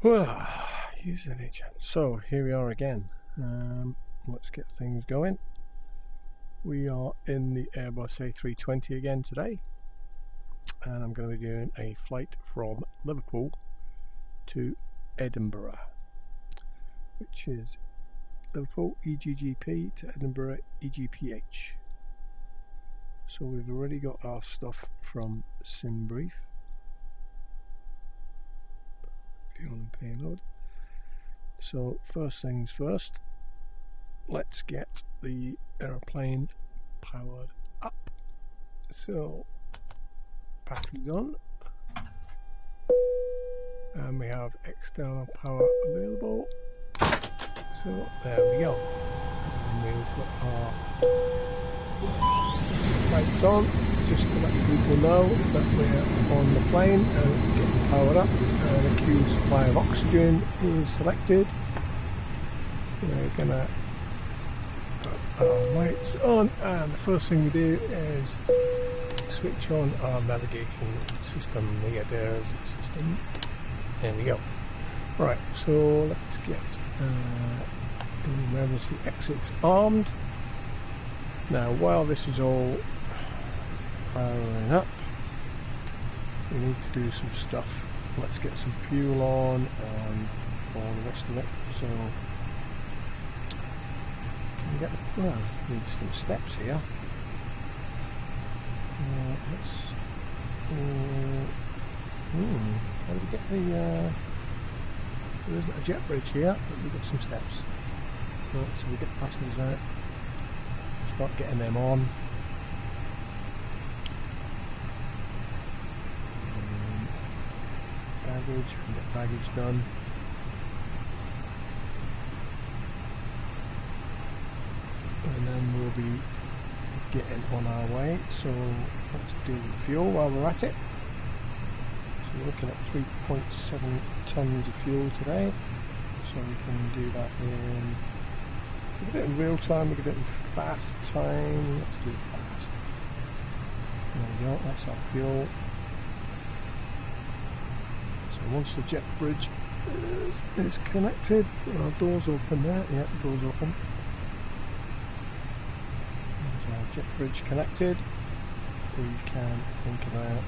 Well, using agent. So here we are again. Let's get things going. We are in the Airbus A320 again today, and I'm going to be doing a flight from Liverpool to Edinburgh, which is Liverpool EGGP to Edinburgh EGPH. So we've already got our stuff from SimBrief. Fuel and payload. So first things first, let's get the aeroplane powered up. So batteries on, and we have external power available. So there we go. And we'll put our lights on just to let people know that we're on the plane and it's getting powered up, and a queue supply of oxygen is selected. We're gonna put our lights on, and the first thing we do is switch on our navigation system, the ADAIRS system. There we go. Right, so let's get the emergency exits armed. Now, while this is all powering up, we need to do some stuff. Let's get some fuel on and all the rest of it. So, can we get the, well, need some steps here. How do we get the, there isn't a jet bridge here, but we've got some steps. Right, so we get the passengers out, start getting them on. Baggage, we can get the baggage done. And then we'll be getting on our way. So let's deal with fuel while we're at it. So we're looking at 3.7 tons of fuel today. So we can do that in, we can do it in real time, we can do it in fast time. Let's do it fast. There we go, that's our fuel. So once the jet bridge is connected, our doors open there. Yeah, the door's open. There's our jet bridge connected. We can think about,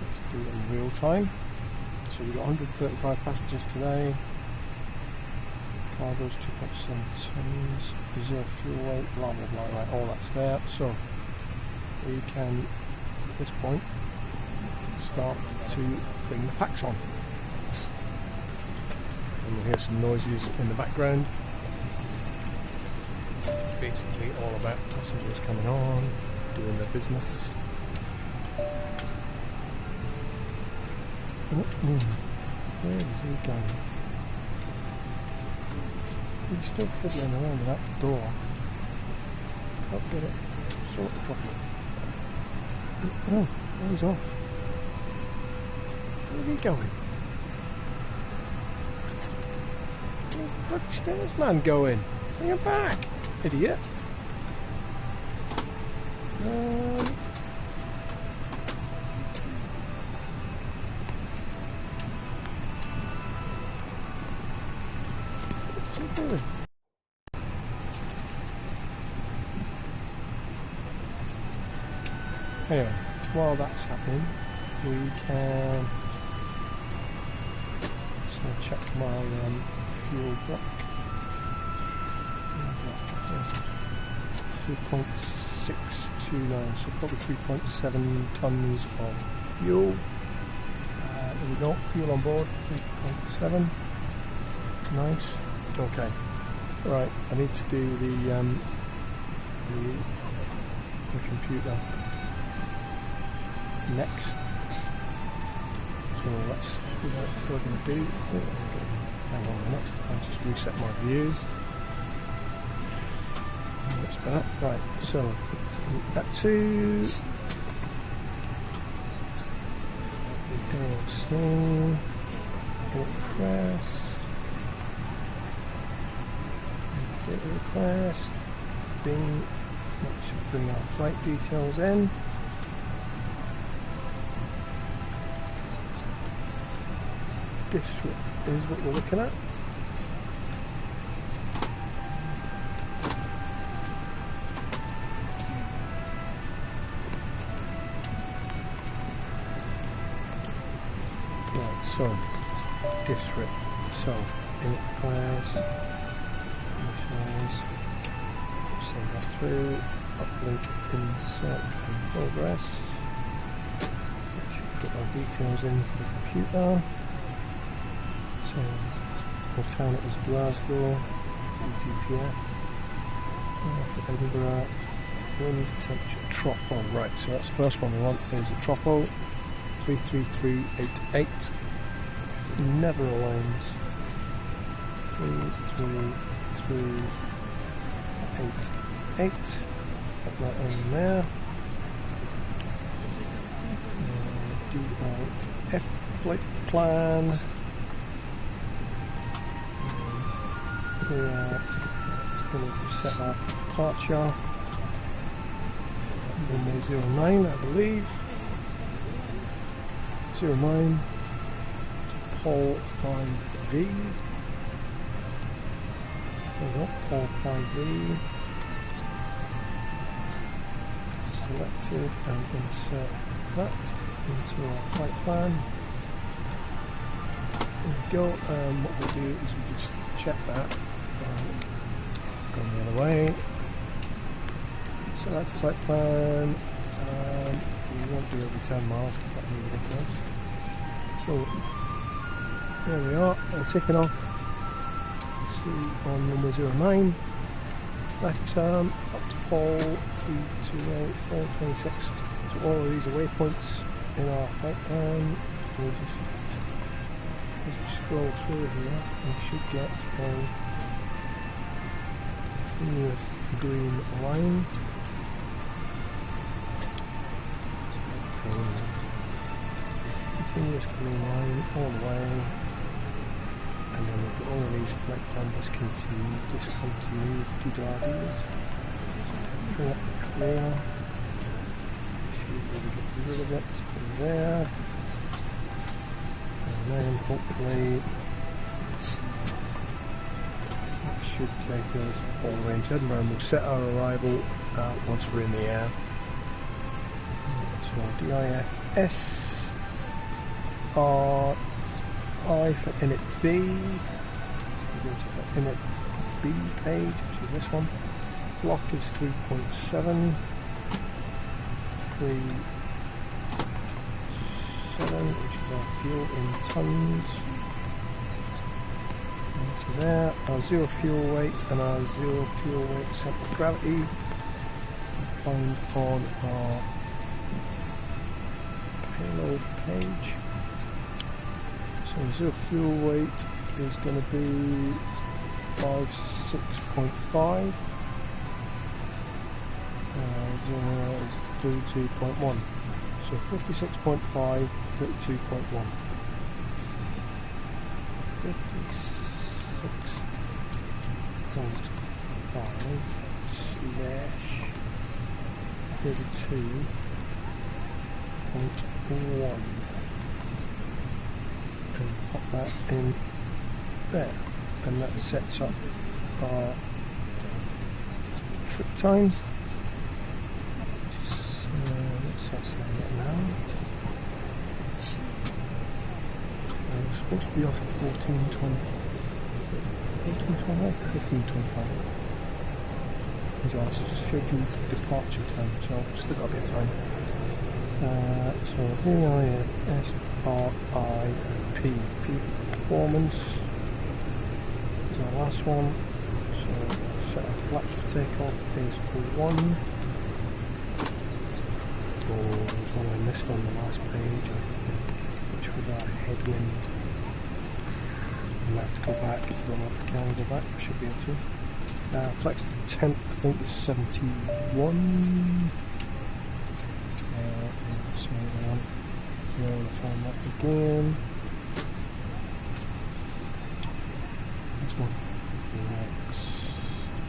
let's do it in real time. So we've got 135 passengers today. Cargo's 2.7 tons. Reserve fuel weight, blah blah blah. Right, all that's there. So we can, at this point, start to bring the packs on. And we'll hear some noises in the background. It's basically all about passengers coming on, doing their business. Where is he going? He's still fiddling around with that door. Can't get it sorted properly. Oh, he's off. Where's he going? Where's the bloody stairs man going? Bring him back, idiot. What's he doing? Anyway, while that's happening, we can just check my fuel block. 3.629, so probably 3.7 tons of fuel. There we go, fuel on board, 3.7. Nice. Okay. Right, I need to do the computer next. So let's do what we're going to do. Hang on a minute, I'll just reset my views. That's better. Right, so that to LC, press, data request, bing, that should bring our flight details in. This is what we're looking at. Right, so district. So in class, initialize, send that through, uplink, insert, and progress. That should put our details into the computer. So alternate was Glasgow, GPF, for Edinburgh, wind temperature, tropo. Right, so that's the first one we want is a tropo, 33388. It never aligns. 33388. Put that in there. DIF flight plan. We are going to set our departure. Runway 09, I believe. 09 to pole 5V. So pole 5V. Selected and insert that into our flight plan. There we go. What we'll do is we just check that. Going the other way. So that's flight plan. We won't do every 10 miles because that would be ridiculous. So there we are. Taking off. See on runway 09. Left turn up to pole 328, 426. So all of these are waypoints in our flight plan. We'll just as we scroll through here, we should get a continuous green line. Continuous green line all the way, and then we've got all of these flight plan discontinued DRDs. Bring up the clear. Should really get rid of it there. And then hopefully that should take us all the way into Edinburgh, and we'll set our arrival once we're in the air. So DIFS RI for init B. So we go to the init B page, which is this one. Block is 3.7. 3.7, which is our fuel in tons. Into there, our zero fuel weight and our zero fuel weight center of gravity. We'll find on our payload page. So zero fuel weight is going to be 56.5. Zero is 32.1. So 56.5, 32.1. 56.5 slash 32.1. And pop that in there, and that sets up our trip time. Let's select it now. We're supposed to be off at 14:20, 14:25, 15:25 is our scheduled departure time, so I've still got a bit of time. So VIFSRIP, P for performance is our last one. So set our flaps for takeoff is 1. Oh, there's one I missed on the last page, which was our headwind. I'll have to go back. If I don't know if I can go back, I should be able to. Flex to 10th, I think is 71. So I want to find that again. There's my flex.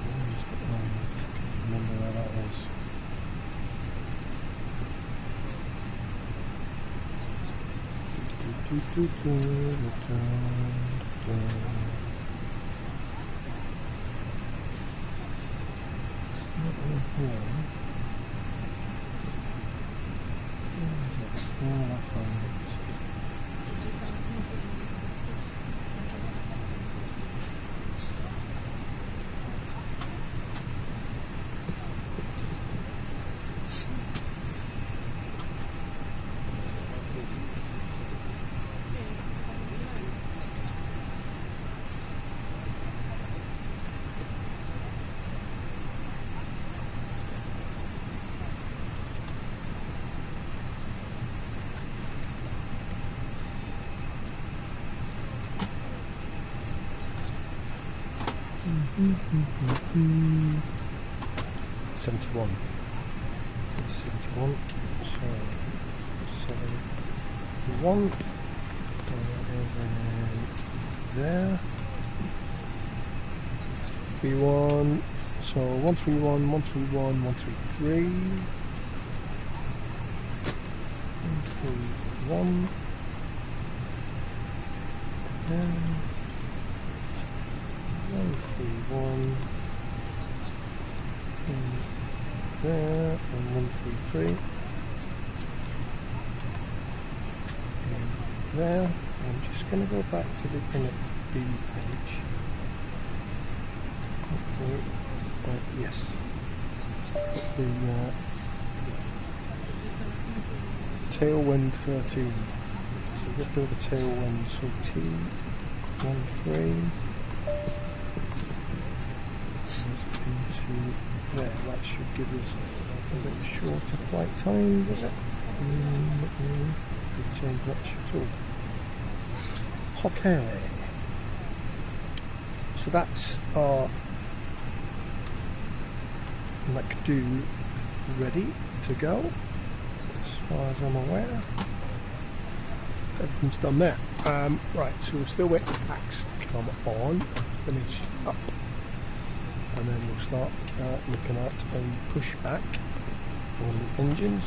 Where's the I can't remember where that is. Where will I find it? Mm-hmm. 71. 71. So 71. There. 31. So 131, 131, 133. 131. And 131 there, and 133 and there. I'm just going to go back to the init B page. Hopefully, yes. The tailwind 13. So get rid of the tailwind. So T13. Into there, that should give us a little shorter flight time, does it? Doesn't change much at all. Okay, so that's our MacDo ready to go, as far as I'm aware. Everything's done there. Right, so we're still waiting for packs to come on, finish up. And then we'll start looking at a pushback on the engines.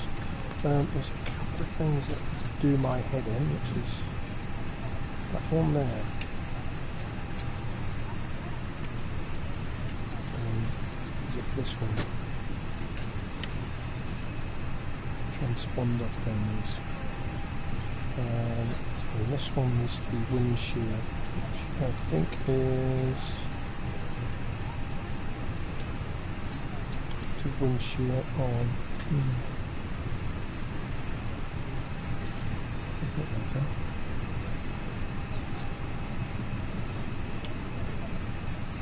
There's a couple of things that do my head in, which is that one there. And is it this one? Transponder things. And this one needs to be wind shear, which I think is wind shear on. I think that's it.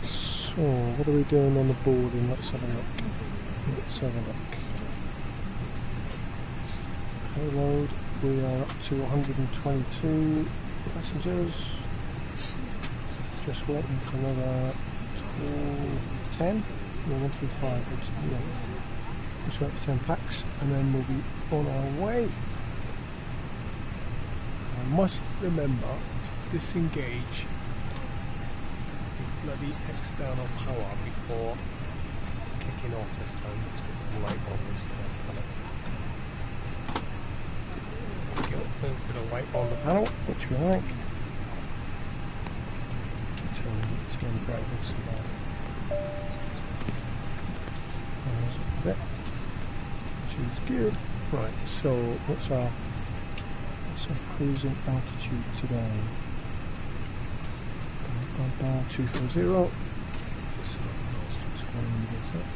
So, what are we doing on the boarding? Let's have a look. Let's have a look. Payload, we are up to 122 passengers. Just waiting for another 10. 135, yeah. Just wait for 10 packs and then we'll be on our way. I must remember to disengage the bloody external power before kicking off this time. Let's get some light on this panel. There we go, a little bit of light on the panel, which we like. Turn the brightness down. Bit, which is good. Right, so what's our cruising altitude today? 240. So let's just wind this up.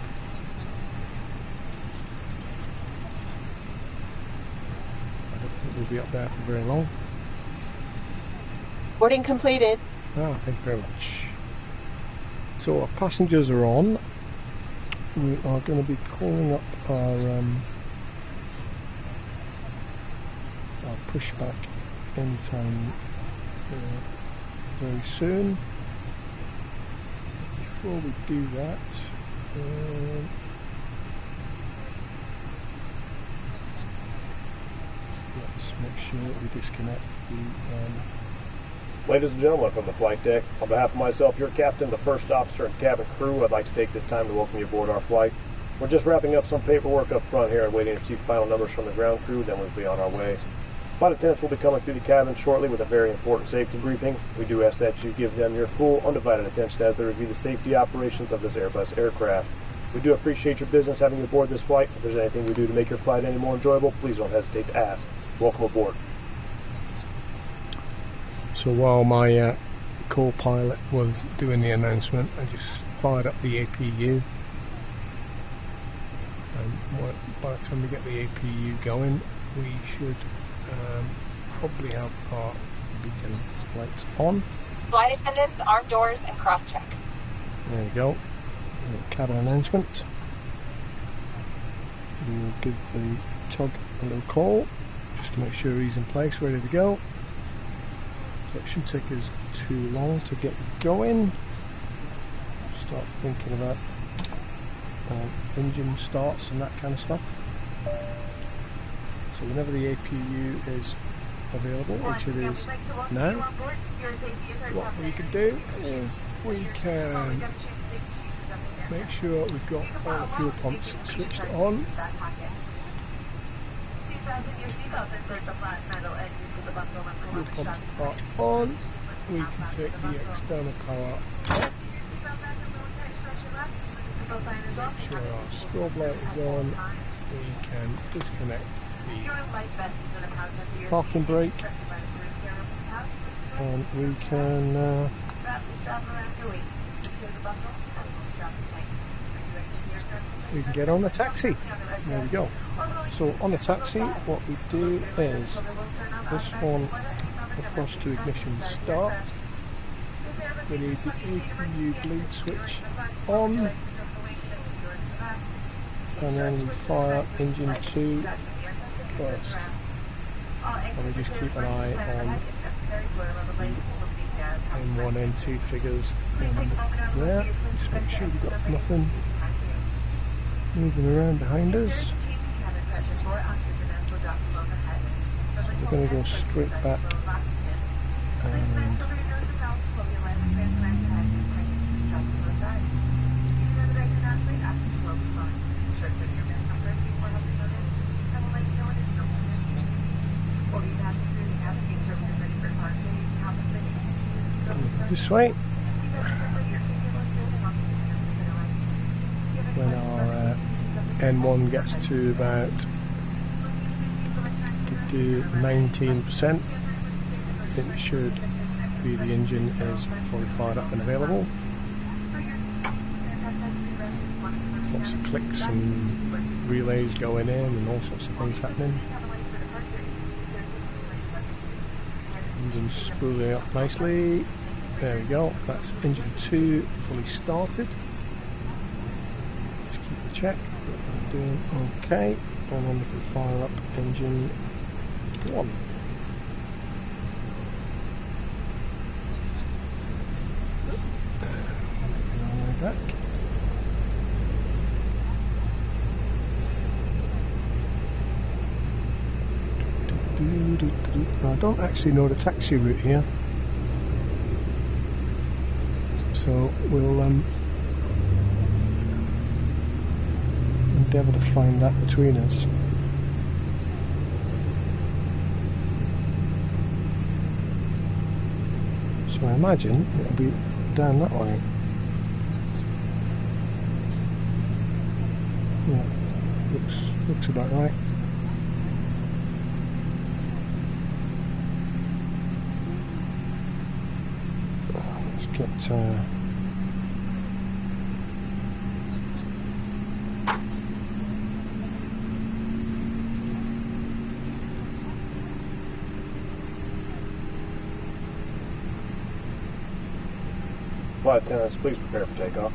I don't think we'll be up there for very long. Boarding completed. Thank you very much. So our passengers are on. We are going to be calling up our pushback anytime very soon. But before we do that, let's make sure that we disconnect the Ladies and gentlemen from the flight deck, on behalf of myself, your captain, the first officer, and cabin crew, I'd like to take this time to welcome you aboard our flight. We're just wrapping up some paperwork up front here and waiting to receive final numbers from the ground crew, then we'll be on our way. Flight attendants will be coming through the cabin shortly with a very important safety briefing. We do ask that you give them your full, undivided attention as they review the safety operations of this Airbus aircraft. We do appreciate your business having you aboard this flight. If there's anything we do to make your flight any more enjoyable, please don't hesitate to ask. Welcome aboard. So while my co-pilot was doing the announcement, I just fired up the APU. And by the time we get the APU going, we should probably have our beacon lights on. Flight attendants, arm doors, and cross-check. There we go. Cabin announcement. We'll give the tug a little call just to make sure he's in place, ready to go. So it shouldn't take us too long to get going. Start thinking about engine starts and that kind of stuff. So whenever the APU is available, which it is now, what we can do is we can make sure we've got all the fuel pumps switched on. Fuel pumps are on. We can take the external power off. Make sure our strobe light is on. We can disconnect the parking brake, and we can get on the taxi. There we go. So on the taxi, what we do is this one across to ignition start. We need the APU bleed switch on, and then we fire engine 2 first. And we just keep an eye on the M1, M2 figures in there. Just make sure we've got nothing moving around behind us. So we're going to go straight back and this way. When our N1 gets to about 19%, it should be the engine is fully fired up and available. There's lots of clicks and relays going in and all sorts of things happening. Engine spooling up nicely. There we go, that's engine 2 fully started. Just keep a check that we're doing okay, and then we can fire up engine 1. Making our way back. I don't actually know the taxi route here. So we'll endeavour to find that between us. So I imagine it'll be down that way. Yeah, looks about right. Let's get Flight attendants, please prepare for takeoff.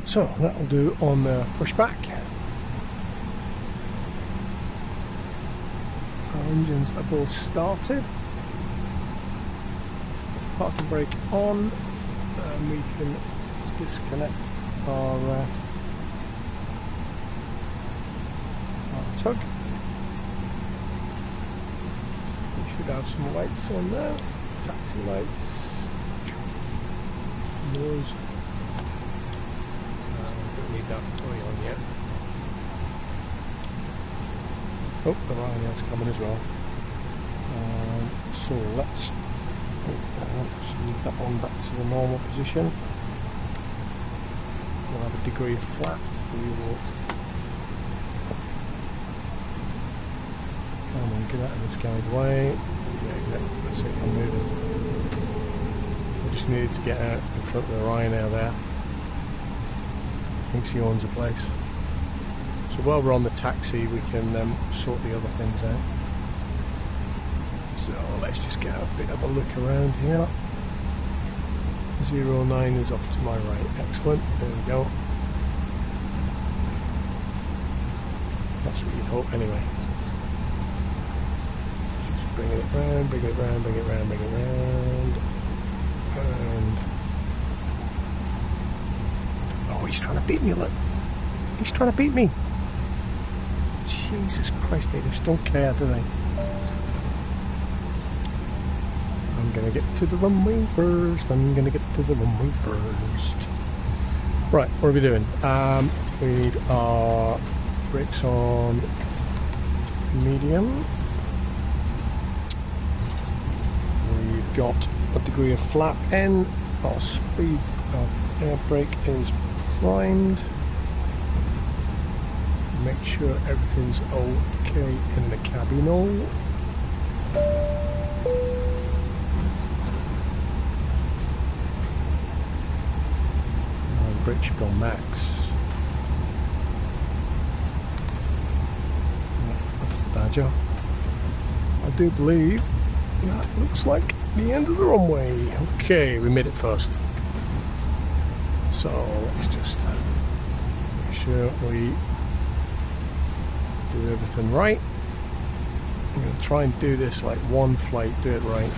So that'll do on the pushback. Our engines are both started. Parking brake on, and we can disconnect our tug. We should have some lights on there, taxi lights. Those. Don't need aren't fully on yet. Oh, the Ryanair's coming as well. So let's just move that one back to the normal position. We'll have a degree of flap. We will come and get out of this guy's way. Yeah, exactly. That's it. I'm moving. I just needed to get out in front of the Ryanair there. Thinks he owns the place. So while we're on the taxi, we can sort the other things out. So let's just get a bit of a look around here. 09 is off to my right. Excellent. There we go. That's what you'd hope anyway. Let's just bring it round, bring it round, bring it round, bring it round. And oh, he's trying to beat me, look. He's trying to beat me. Jesus Christ, they just don't care, do they? I'm gonna get to the runway first. I'm gonna get to the runway first. Right, what are we doing? We need our brakes on medium. We've got a degree of flap in. Our speed, our air brake is primed. Make sure everything's okay in the cabin. Brake should go max. Yeah, that's the Badger. I do believe that looks like the end of the runway. Okay, we made it first. So let's just make sure we do everything right. I'm going to try and do this like one flight, do it right.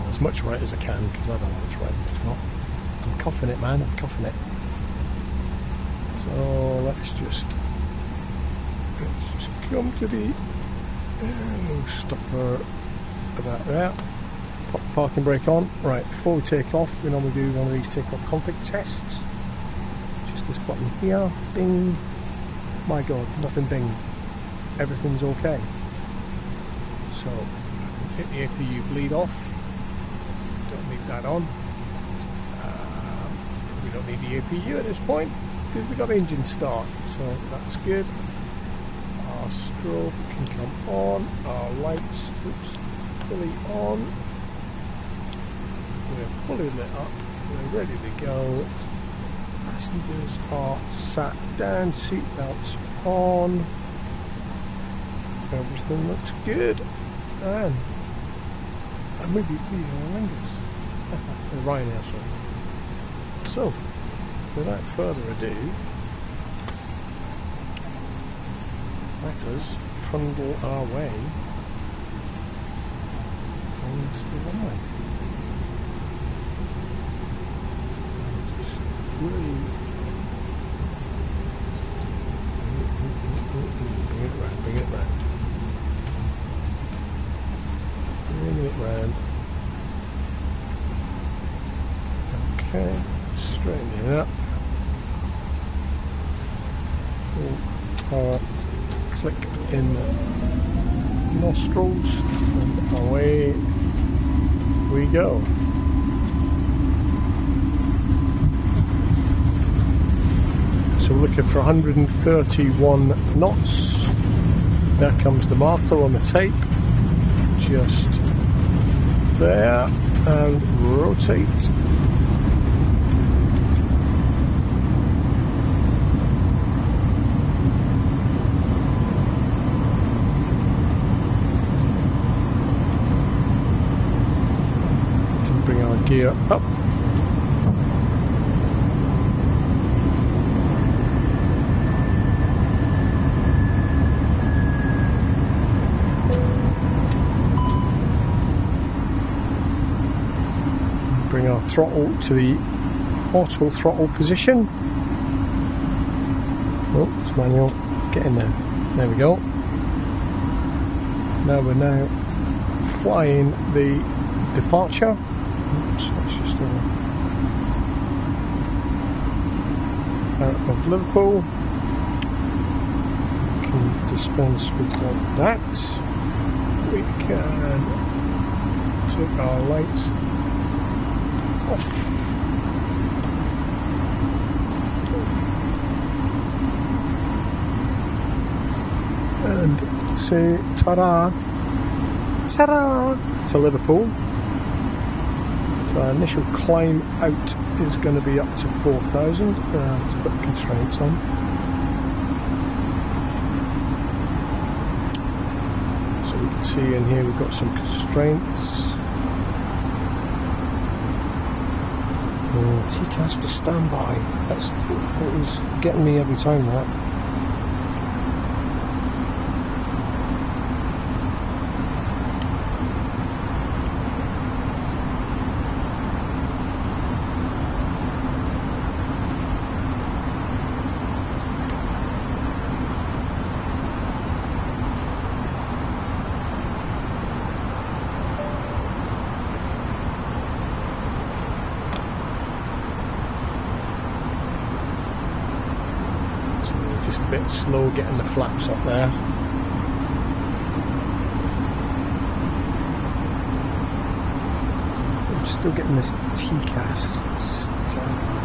As much right as I can, because I don't know what's right and what's not. I'm cuffing it, man, I'm cuffing it. So let's just come to the we'll stop her about there. Pop the parking brake on. Right, before we take off, we normally do one of these takeoff config tests. Just this button here, ding. My god, nothing ding. Everything's okay. So I can take the APU bleed off. Don't need that on. We don't need the APU at this point because we got engine start, so that's good. Our strobe can come on. Our lights, fully on. We're fully lit up. We're ready to go. Passengers are sat down. Seatbelts on. Everything looks good. And maybe the Lingus. The Ryanair, sorry. So, without further ado, let us trundle our way onto the runway. Just really bring it round, bring it round. Bringing it round. Okay, straighten it up. Full power clicked in the nostrils, and away we go. So we're looking for 131 knots. There comes the marker on the tape. Just there, and rotate. Bring our gear up. Bring our throttle to the auto throttle position. Oh, it's manual. Get in there. There we go. Now we're flying the departure. Oops, let's just of Liverpool. We can dispense with that. We can take our lights off. And say ta-da, ta-da to Liverpool. So our initial climb out is going to be up to 4,000. Let's put the constraints on. So we can see in here we've got some constraints. TCAS to standby. It is getting me every time, that. Just a bit slow getting the flaps up there. I'm still getting this TCAS standby.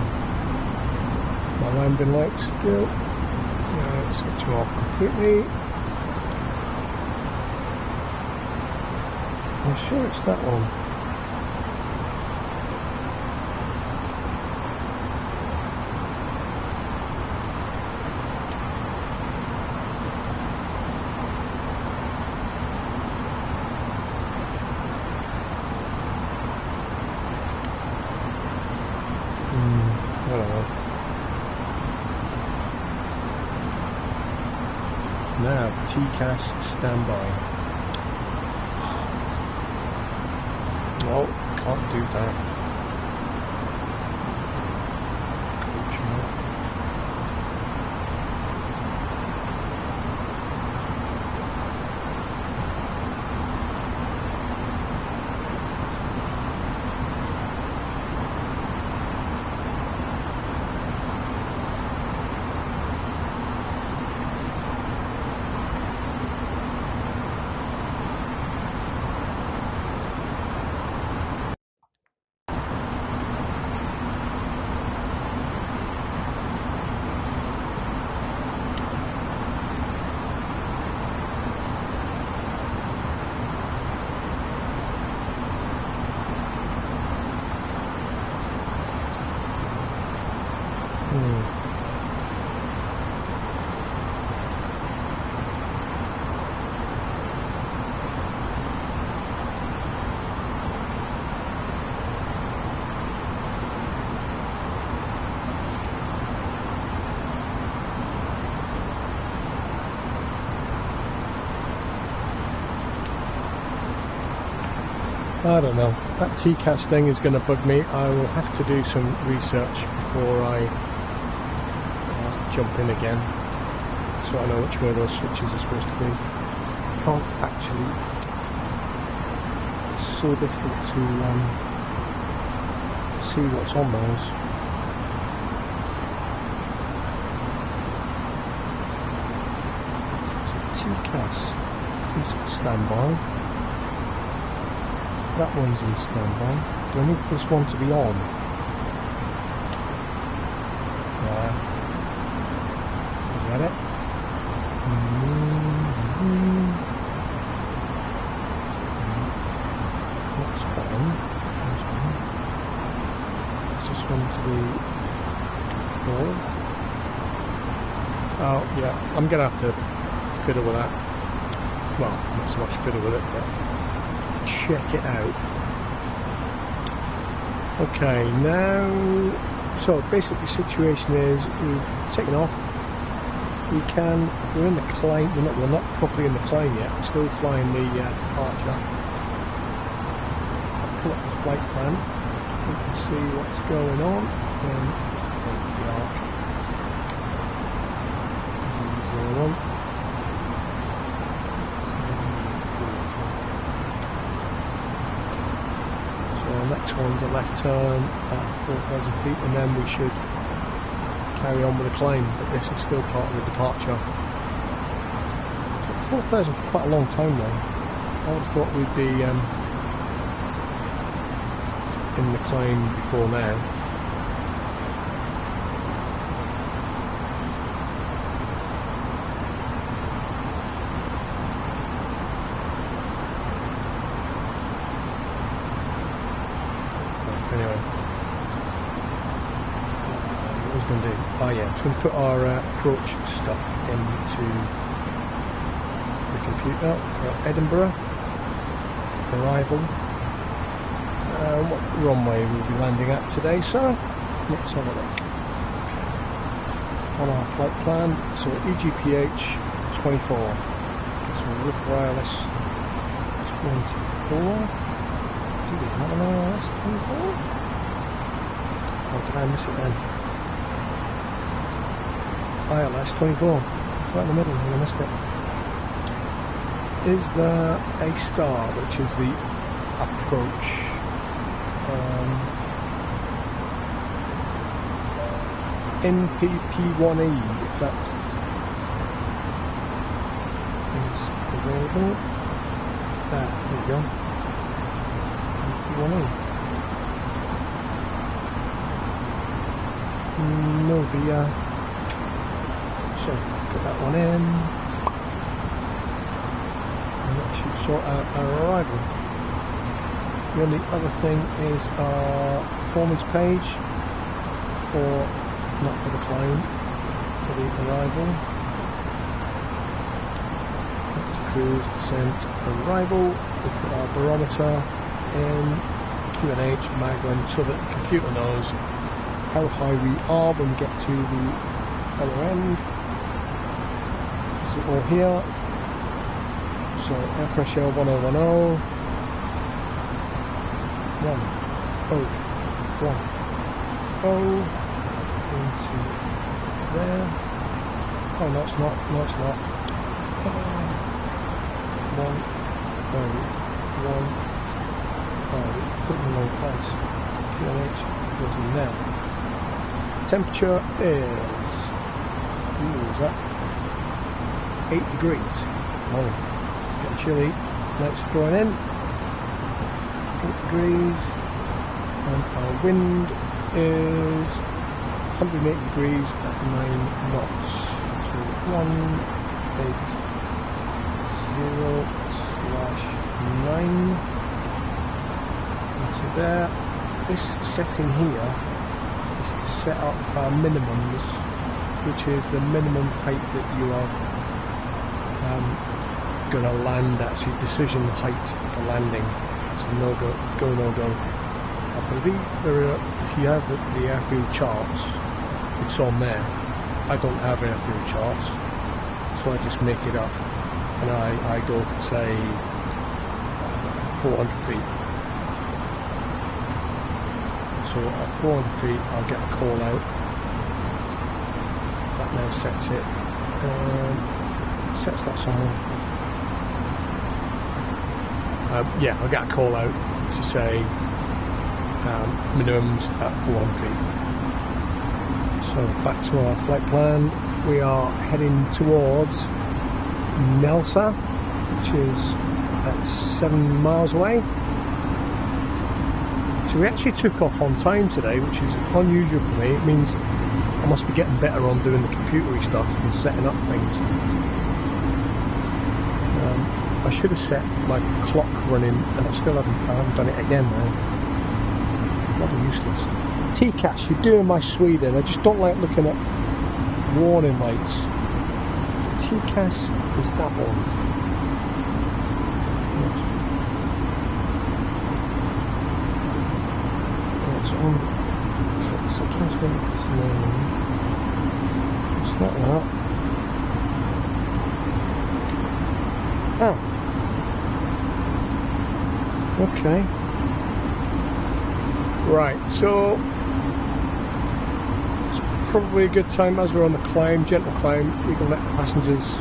My landing lights still. Yeah, switch them off completely. I'm sure it's that one. Nav TCAS standby. No, can't do that. I don't know. That TCAS thing is going to bug me. I will have to do some research before I jump in again, so I know which way those switches are supposed to be. I can't actually. It's so difficult to see what's on those. So TCAS is standby. That one's in standby. Do I need this one to be on? Yeah. Is that it? What's on? Is this one to be on? Oh, yeah. I'm going to have to fiddle with that. Well, not so much fiddle with it, but check it out. Okay, now, so basically the situation is we're taking off. We're in the climb. We're not properly in the climb yet. We're still flying the departure. I'll pull up the flight plan. You can see what's going on. The arc. This is 01. Next one's a left turn at 4,000 feet, and then we should carry on with the climb, but this is still part of the departure. 4,000 for quite a long time though. I would have thought we'd be in the climb before now. Anyway, what was I going to do? Oh yeah, I was going to put our approach stuff into the computer for Edinburgh arrival. What runway we'll be landing at today, sir? Let's have a look. On our flight plan, so EGPH 24. So with wireless 24. Do we have an ILS 24? Or did I miss it then? ILS 24. It's right in the middle, and I missed it. Is there a star, which is the approach? NPP1E, if that is available. There we go. NPP1E. Novia. So put that one in. And that should sort out our arrival. The only other thing is our performance page for, not for the climb, for the arrival. That's cruise, descent, arrival. We put our barometer in, QNH, Maglen, so that the computer knows how high we are when we get to the other end. This is all here. So air pressure 1010. 1, 0, 1, 0 into there. Oh no, it's not. No, it's not. 1, 0, 1, 0. Put it in the wrong place. QNH goes in there. Temperature is, is that 8 degrees. Oh, it's getting chilly. Let's draw it in. 8 degrees, and our wind is 180 degrees at 9 knots. So 180/9 into there. This setting here is to set up our minimums, which is the minimum height that you are going to land at, so your decision height for landing. No go, no go. I believe there are, if you have the airfield charts, it's on there. I don't have airfield charts, so I just make it up, and I go for say 400 feet. So at 400 feet I'll get a call out. That now sets it, sets that somewhere. Yeah, I'll get a call out to say minimums at 400 feet. So back to our flight plan. We are heading towards Nelsa, which is at 7 miles away. So we actually took off on time today, which is unusual for me. It means I must be getting better on doing the computery stuff and setting up things. I should have set my clock running, and I haven't done it again now. Bloody useless. TCAS, you're doing my Sweden. I just don't like looking at warning lights. The TCAS is that one. It's on it's not that. Oh. Okay. Right, so it's probably a good time as we're on the climb, gentle climb, we can let the passengers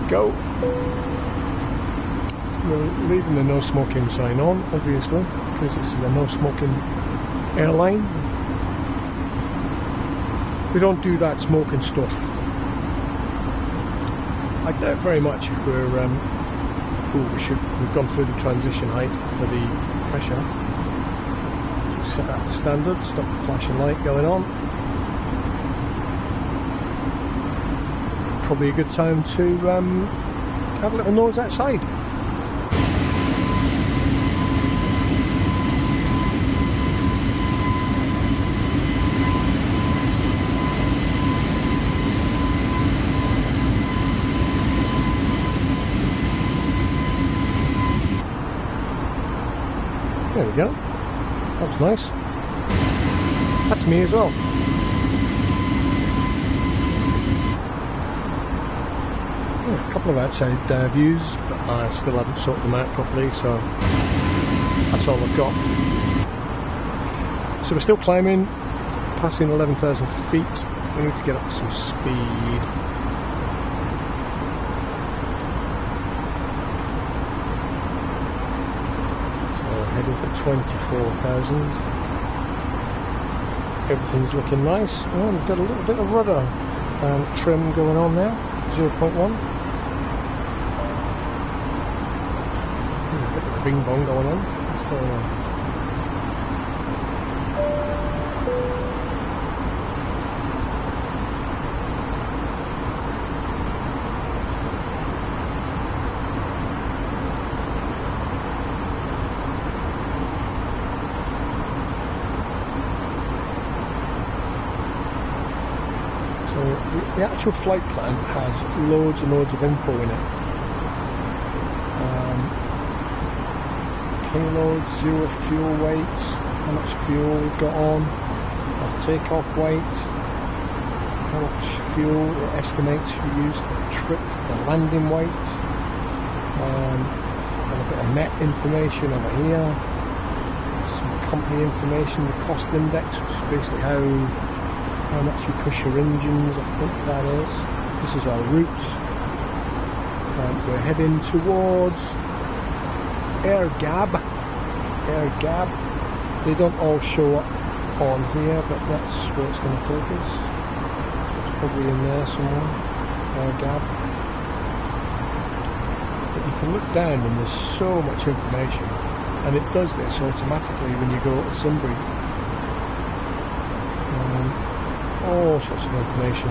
go. We're leaving the no smoking sign on, obviously, because this is a no smoking airline. We don't do that smoking stuff. I doubt very much if we're we've gone through the transition height for the pressure. So set that to standard, stop the flashing light going on. Probably a good time to have a little nose outside. There we go. That was nice. That's me as well. Yeah, a couple of outside views, but I still haven't sorted them out properly, so that's all I've got. So we're still climbing, passing 11,000 feet. We need to get up to some speed. Heading for 24,000. Everything's looking nice. Oh, we've got a little bit of rudder trim going on now, 0.1. There's a bit of a bing bong going on. What's going on? The actual flight plan has loads and loads of info in it. Payload, zero fuel weights, how much fuel we've got on, our takeoff weight, how much fuel it estimates we use for the trip, the landing weight, and a bit of net information over here, some company information, the cost index, which is basically how much you push your engines, I think that is. This is our route. We're heading towards Air Gab. They don't all show up on here, but that's where it's going to take us. So it's probably in there somewhere. Air Gab. But you can look down and there's so much information. And it does this automatically when you go to SimBrief. All sorts of information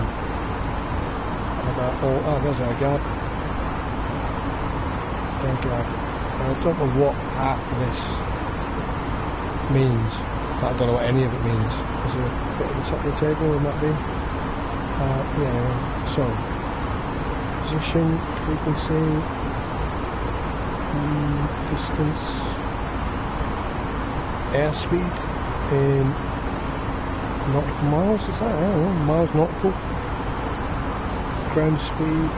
about there's Air Gab. I don't know what half of this means. I don't know what any of it means. Is there a bit at the top of the table? Would that be? Yeah. So position, frequency, distance, airspeed in nautical miles, is that? I don't know, miles nautical. Ground speed.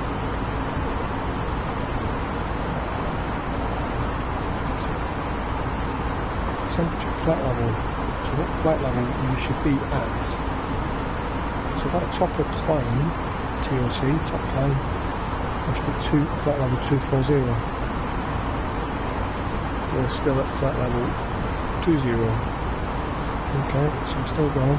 Temperature, flight level. So what flight level you should be at? So that top of climb, TOC, top climb, must be flight level 240. We're still at flight level 20. Okay, so we're still going.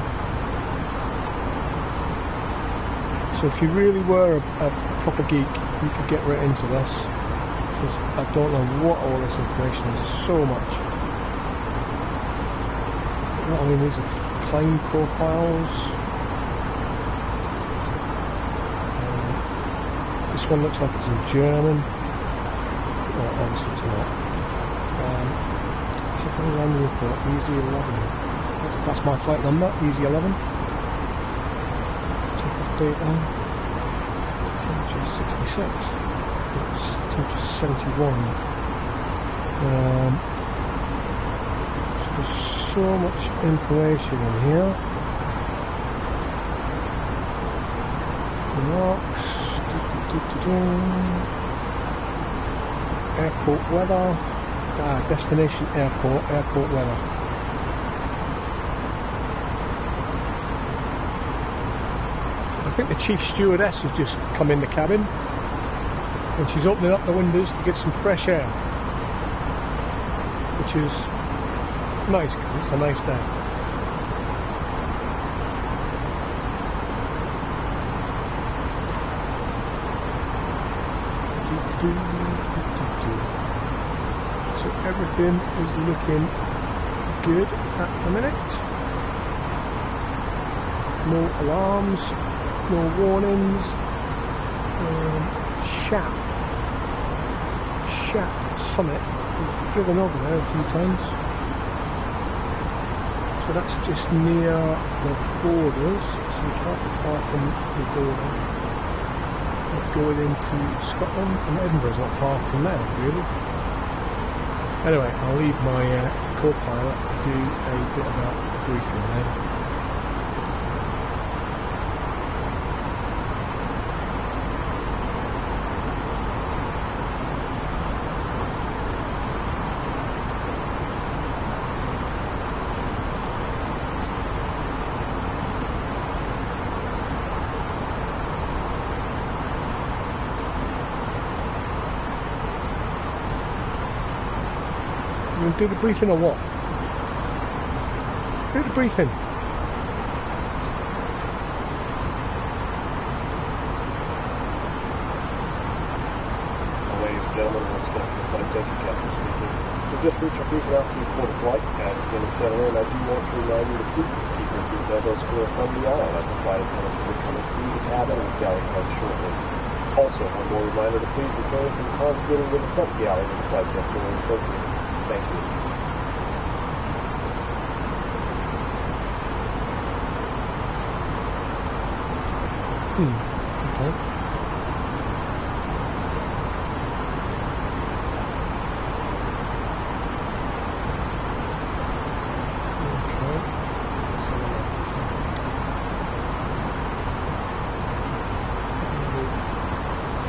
So if you really were a proper geek, you could get right into this. Because I don't know what all this information is. There's so much. I mean, these are climb profiles. This one looks like it's in German. Well, obviously it's not. Take a landing report, easy 11. That's my flight number, easy 11. Takeoff data. Temperature 66. Temperature 71. So there's so much information in here. Rocks. Airport weather. Destination airport weather. I think the chief stewardess has just come in the cabin and she's opening up the windows to get some fresh air, which is nice because it's a nice day. So everything is looking good at the minute. No alarms, no warnings. Shap Summit. We've driven over there a few times. So that's just near the borders, so we can't be far from the border. We're going into Scotland, and Edinburgh's not far from there, really. Anyway, I'll leave my co-pilot do a bit of a briefing there. Do the briefing or what? Do the briefing. Ladies and gentlemen, once again from the flight deck, Captain speaking. We just reached our cruising altitude for the flight and begin to settle in. I do want to remind you to please keep your seat belts clear from the aisle as the flight attendants will be coming through the cabin and galley card shortly. Also, one more reminder to please refrain from congregating in the front galley when the flight deck door is located. Thank you. Okay. Okay.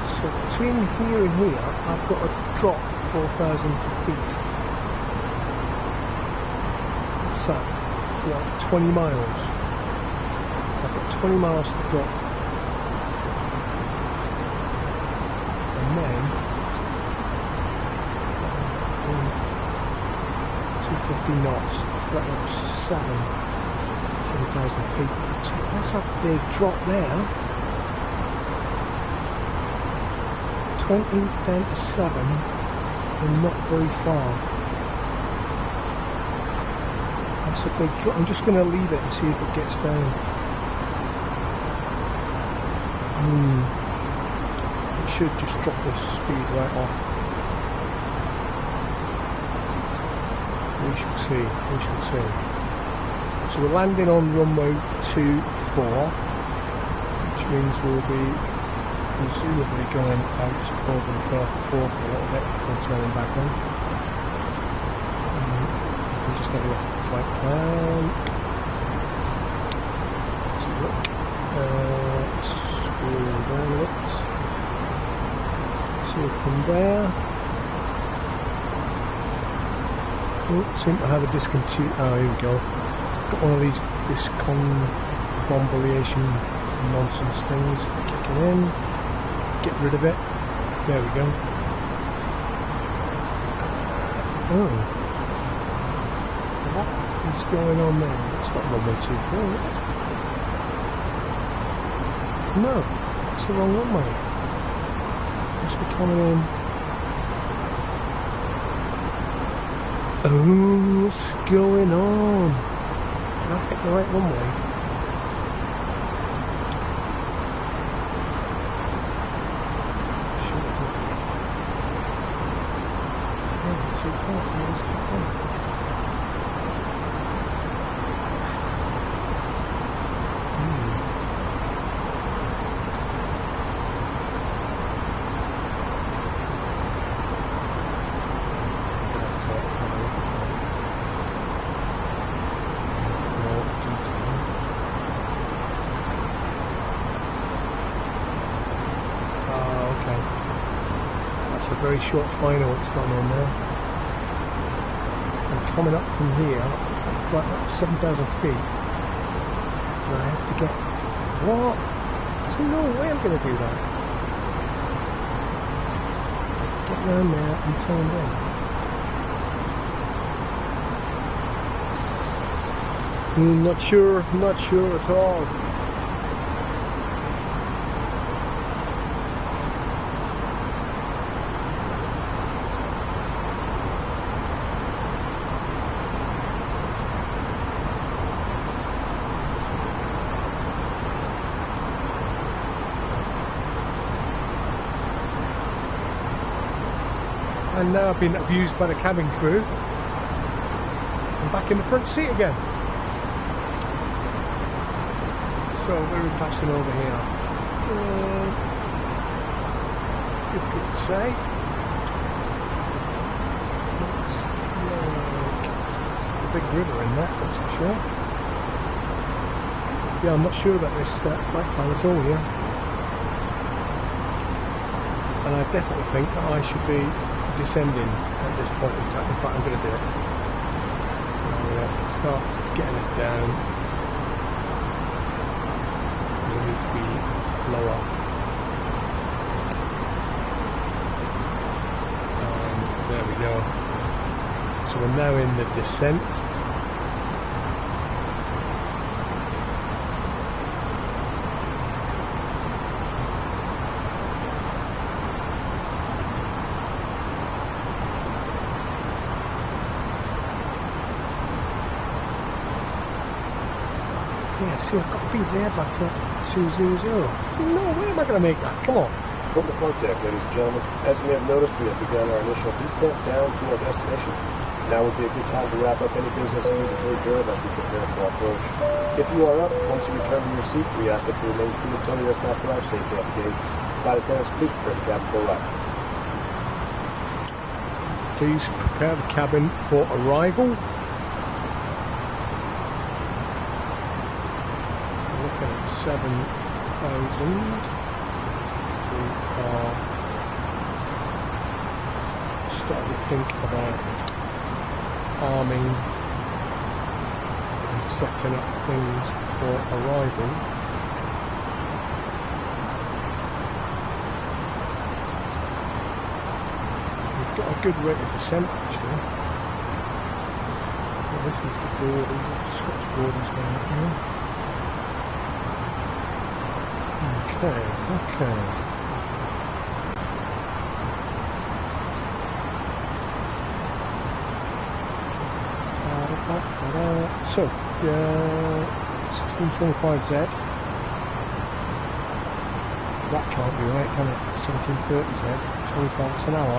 So between here and here, I've got a drop 4,000 feet. What's that? Like 20 miles. I've got 20 miles to drop. And then 250 knots, flat up 7,000 feet. So that's a big drop there. 20 down to 7 and not very far. That's a big drop. I'm just going to leave it and see if it gets down. It should just drop the speed right off. We shall see, we shall see. So we're landing on runway 24, which means we'll be presumably going out over the 34th a little bit before turning back on. We'll just have a look at the flight plan. Let's have a look. Scroll down a bit. So from there, seem to have a discontinue. Oh, here we go. Got one of these discombobulation nonsense things kicking in. Get rid of it. There we go. What is going on there? That's not runway 24. No, it's the wrong runway. Must be coming in. Oh, what's going on? Did I pick the right runway? Too far. That is too far. Very short final what's going on there. I'm coming up from here at flight up 7,000 feet and I have to get what? There's no way I'm going to do that. Get down there and turn in. Not sure at all. And now I've been abused by the cabin crew. I'm back in the front seat again. So where are we passing over here? Difficult to say. It's a big river in that, that's for sure. Yeah, I'm not sure about this flight plan at all here. And I definitely think that I should be descending at this point in time. In fact, I'm going to do it. I'm going to start getting us down. We need to be lower. And there we go. So we're now in the descent. Yeah, so I've got to be there by 2:00. No way am I going to make that. Come on. From the flight deck, ladies and gentlemen, as you may have noticed, we have begun our initial descent down to our destination. Now would be a good time to wrap up any business you need to take care of as we prepare for our approach. If you are up, once you return to your seat, we ask that you remain seated until the aircraft arrives safely at the gate. Flight attendants, please prepare the cabin for arrival. Please prepare the cabin for arrival. Looking at 7,000. We are starting to think about arming and setting up things for arrival. We've got a good rate of descent actually. Well, this is the borders, Scotch borders going up here. Okay. So, 1625Z. That can't be right, can it? 1730Z, 25 miles an hour.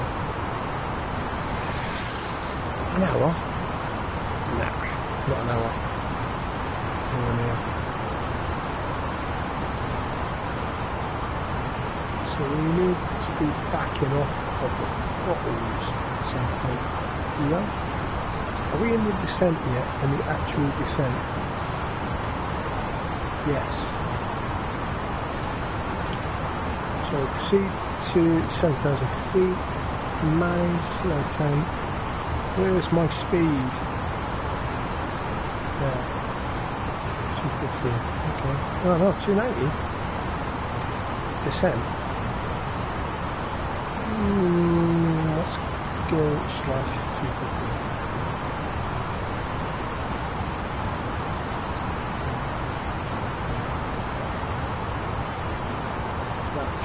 An hour? No, not an hour. Nowhere near. So we need to be backing off of the throttles at some point here. Are we in the descent yet? In the actual descent? Yes. So proceed to 7,000 feet. Manage slow 10. Where is my speed? There. 250. Okay. Oh no, 290. Descent. Let's go /250.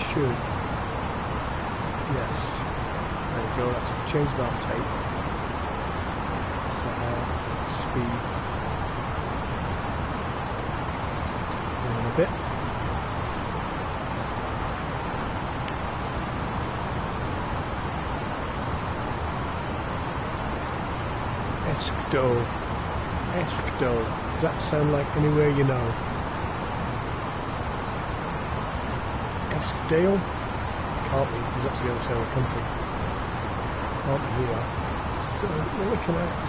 Should. Yes. There we go. Let's change that tape. So speed down a bit. Eskdo. Does that sound like anywhere you know? Eskdale? Can't be, because that's the other side of the country. Can't be here. So we're looking at a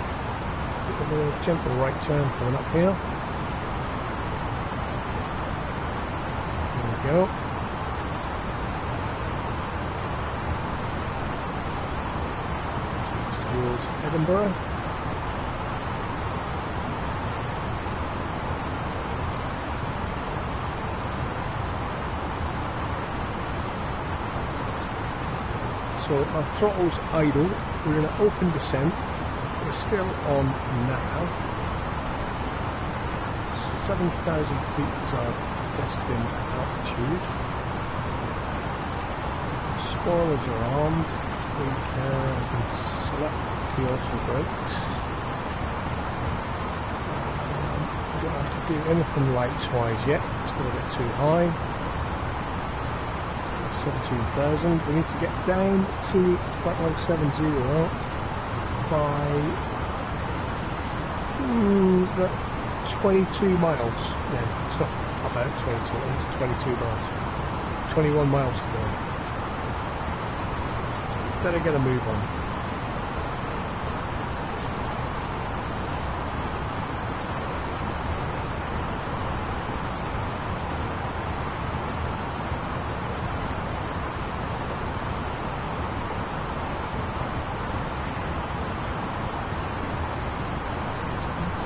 bit of a gentle right turn coming up here. There we go. Towards Edinburgh. So our throttle's idle, we're in an open descent, we're still on nav. 7,000 feet is our destined altitude. Spoilers are armed, we can select the auto brakes. We don't have to do anything lights wise yet, it's still a bit too high. Still 17,000. We need to get down to flight level 70 by it's about 22 miles. Yeah, it's not about 22, it's 22 miles. 21 miles to go. So better get a move on.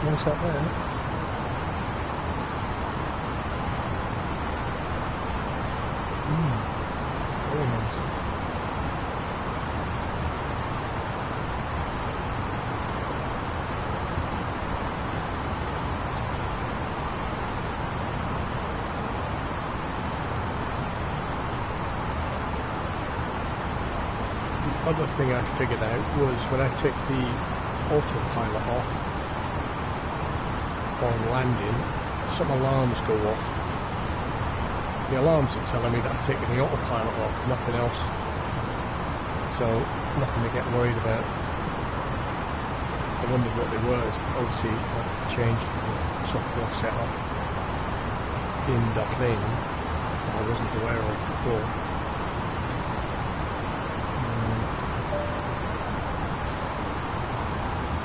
Nice up there. Very nice. The other thing I figured out was when I take the autopilot off on landing, some alarms go off. The alarms are telling me that I've taken the autopilot off, nothing else. So, nothing to get worried about. I wondered what they were. Obviously, I changed the software setup in the plane that I wasn't aware of before.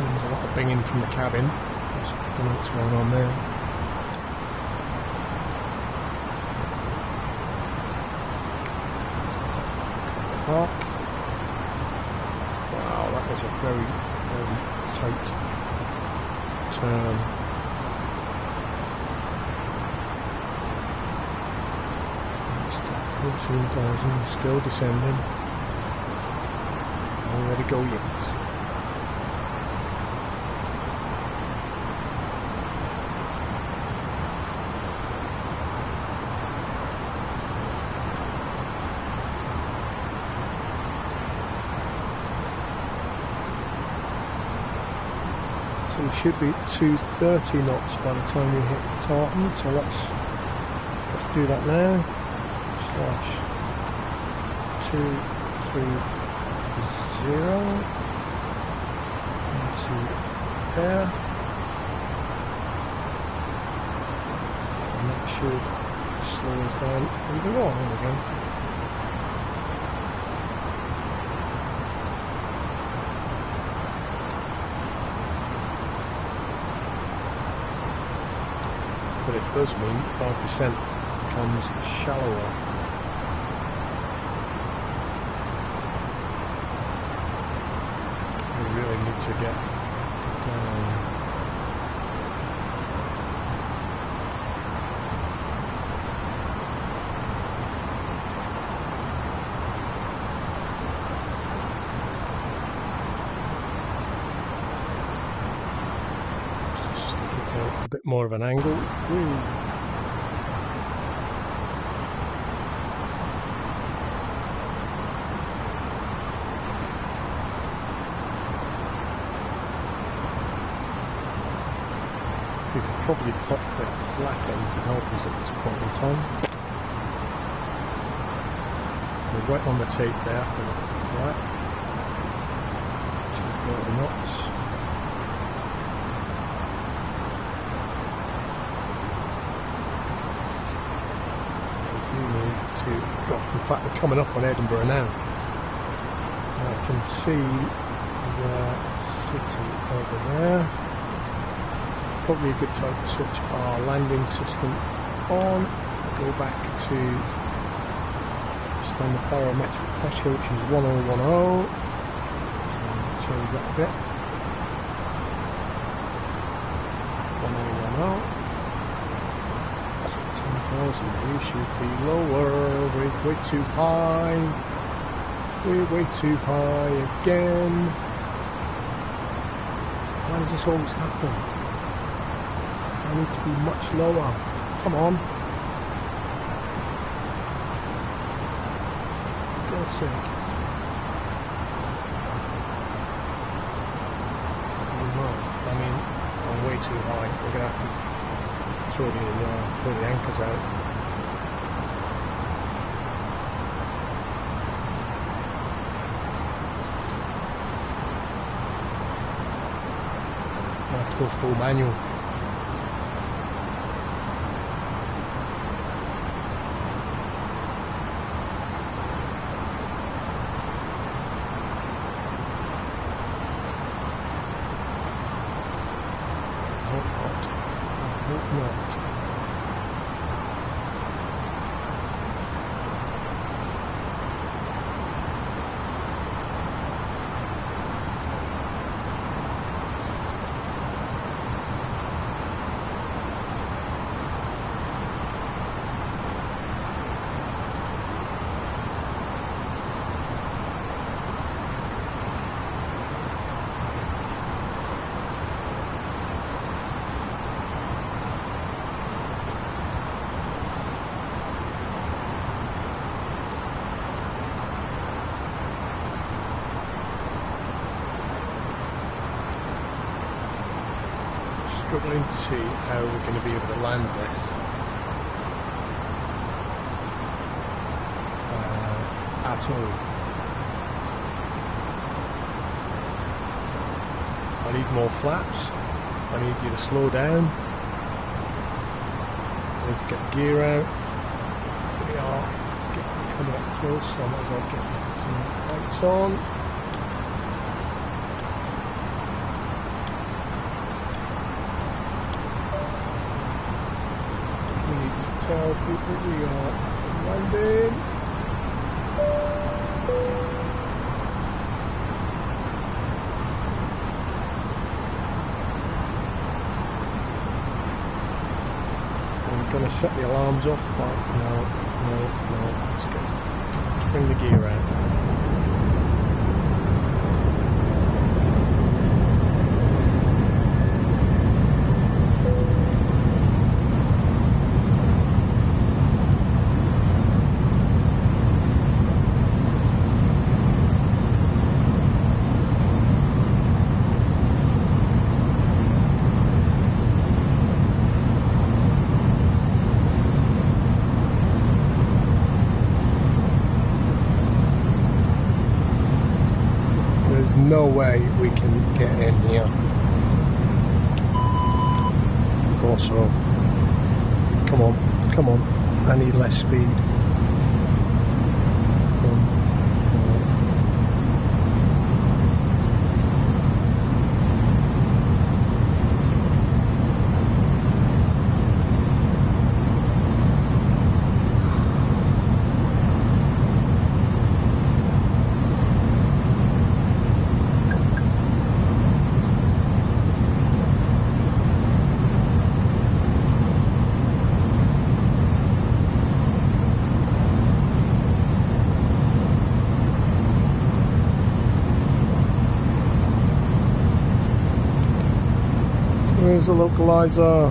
There's a lot of binging from the cabin. I don't know what's going on there. Park. Wow, that is a very, very tight turn. Start 14,000, still descending. Nowhere to go yet. We should be at 230 knots by the time we hit Tartan, so let's do that now. Slash 230. Let's see there, and that should slow us down even more. There we go. But it does mean our descent becomes shallower. We really need to get down. Just stick it out a bit more of an angle. We could probably pop the flap end to help us at this point in time. We're right on the tape there for the flap. 230 knots. To drop. In fact, we're coming up on Edinburgh now. I can see the city over there. Probably a good time to switch our landing system on. Go back to standard barometric pressure, which is 1010. So change that a bit. 1010. 10,000. We should be lower. We're way too high. We're way too high again. Why does this always happen? I need to be much lower. Come on. For God's sake. I mean, I'm way too high. We're going to have to throw the anchors out. go full manual. Struggling to see how we're going to be able to land this. At all. I need more flaps. I need you to slow down. I need to get the gear out. We are coming up close, so I might as well get some lights on. Tell people we are landing. I'm going to set the alarms off, but no, let's go. Bring the gear out. There's no way we can get in here. Also, come on, I need less speed. Where's the localizer?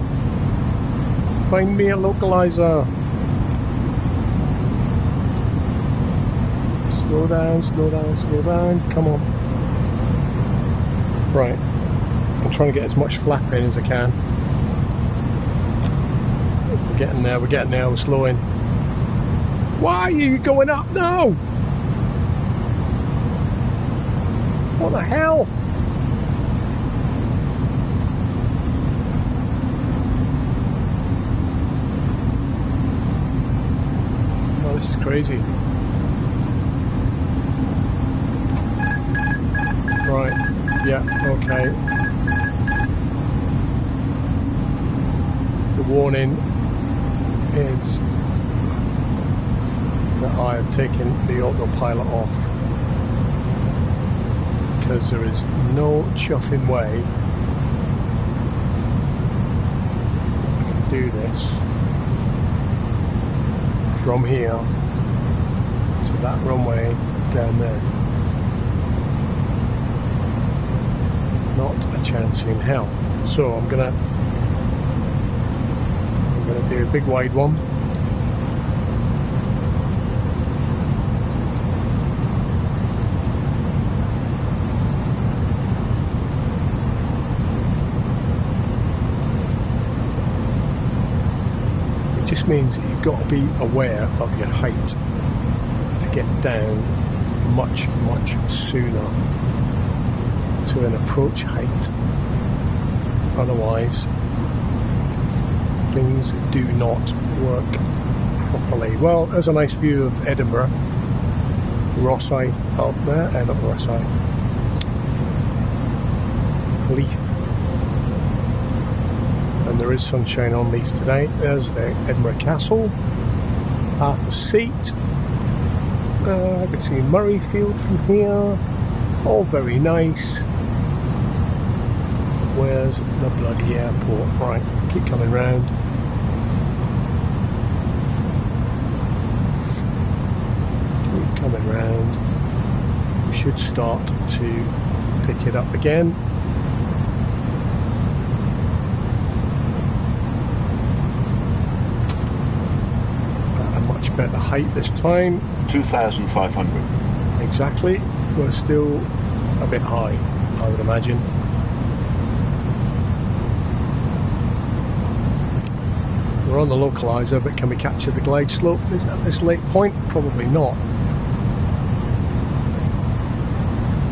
Find me a localizer. Slow down. Come on. Right. I'm trying to get as much flap in as I can. We're getting there, we're slowing. Why are you going up? No! What the hell? This is crazy. Right, yeah, okay. The warning is that I have taken the autopilot off because there is no chuffing way I can do this from here to that runway down there. Not a chance in hell. So I'm gonna do a big wide one. Just means that you've got to be aware of your height to get down much sooner to an approach height otherwise things do not work properly. Well, there's a nice view of Edinburgh. Rosyth up there, not Rosyth, Leith, and there is sunshine on Leith today. There's the Edinburgh Castle, Arthur's Seat. I can see Murrayfield from here, all very nice. Where's the bloody airport? Right, keep coming round. Keep coming round. We should start to pick it up again. At a much better height this time. 2,500. Exactly. We're still a bit high, I would imagine. We're on the localizer, but can we capture the glide slope at this late point? Probably not.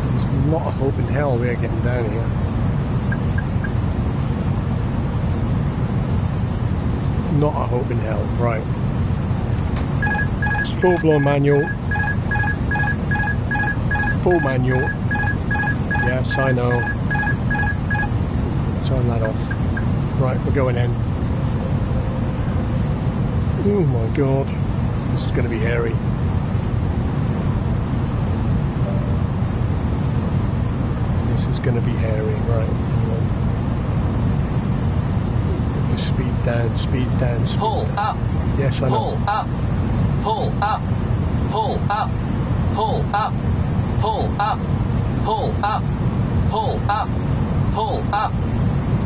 There's not a hope in hell we're getting down here. Not a hope in hell. Right. It's full blown manual. Full manual. Yes, I know. Turn that off. Right, we're going in. Oh my god, this is going to be hairy. This is going to be hairy, right? Speed down, speed down, speed pull down. Up. Yes, I know. Pull up. Pull up. Pull up. Pull up. Pull up. Pull up. Pull up. Pull up.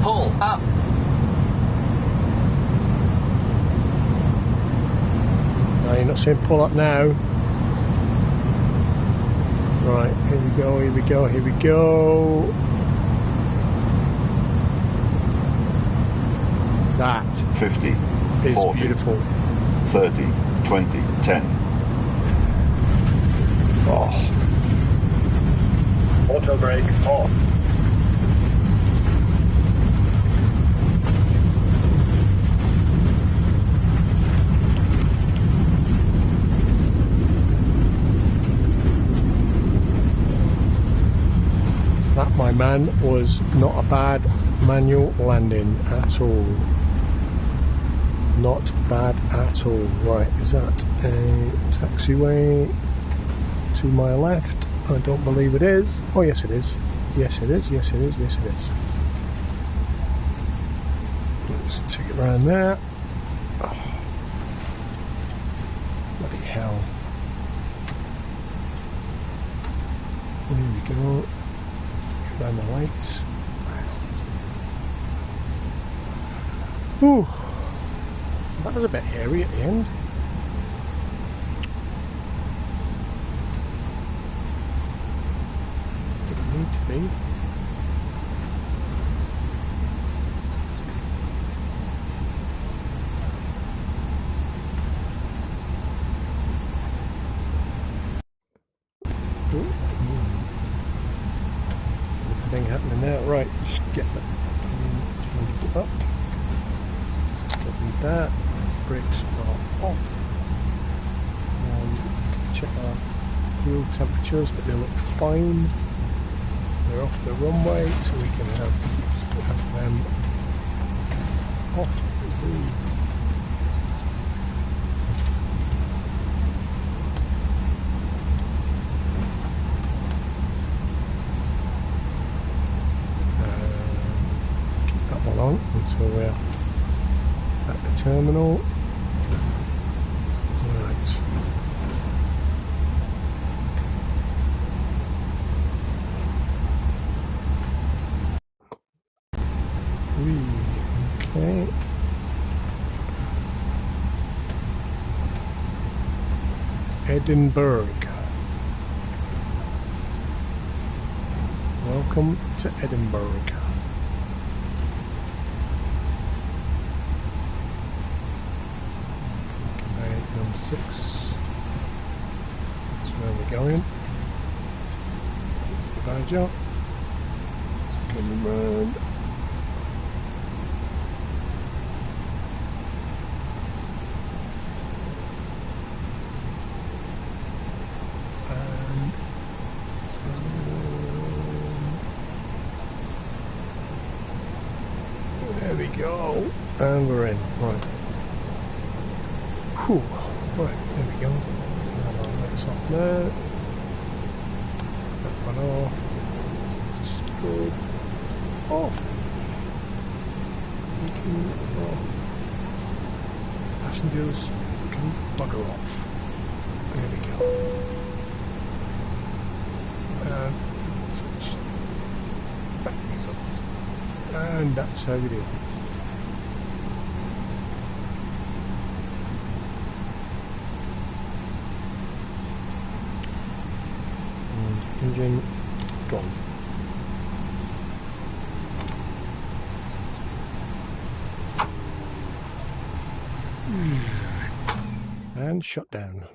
Pull up. No, you're not saying pull up now. Right, here we go, here we go, here we go. That 50, is 40, beautiful. 30, 20, 10. Oh, Auto brake off. that, my man, was not a bad manual landing at all. Not bad at all. Right, is that a taxiway to my left? I don't believe it is. Oh yes it is. Yes it is, yes it is, yes it is. Let's take it round there. Oh, bloody hell. There we go. Get round the lights. Ooh. That was a bit hairy at the end. Didn't need to be. Thing happening there. Right, just get the plane up. Don't need that. Brakes are off. Check our fuel temperatures, but they look fine. They're off the runway, so we can have them off. Keep that one on until we're at the terminal. Right. Okay. Edinburgh. Welcome to Edinburgh. Number 6. That's where we're going. That's the badge up. Coming round. go. And we're in. Right. Whew. Right, there we go. Have our lights off now. That one off. Strobe off. Beacon off. Passengers can bugger off. There we go. And switch batteries off. And that's how we do it. Engine gone. And shut down.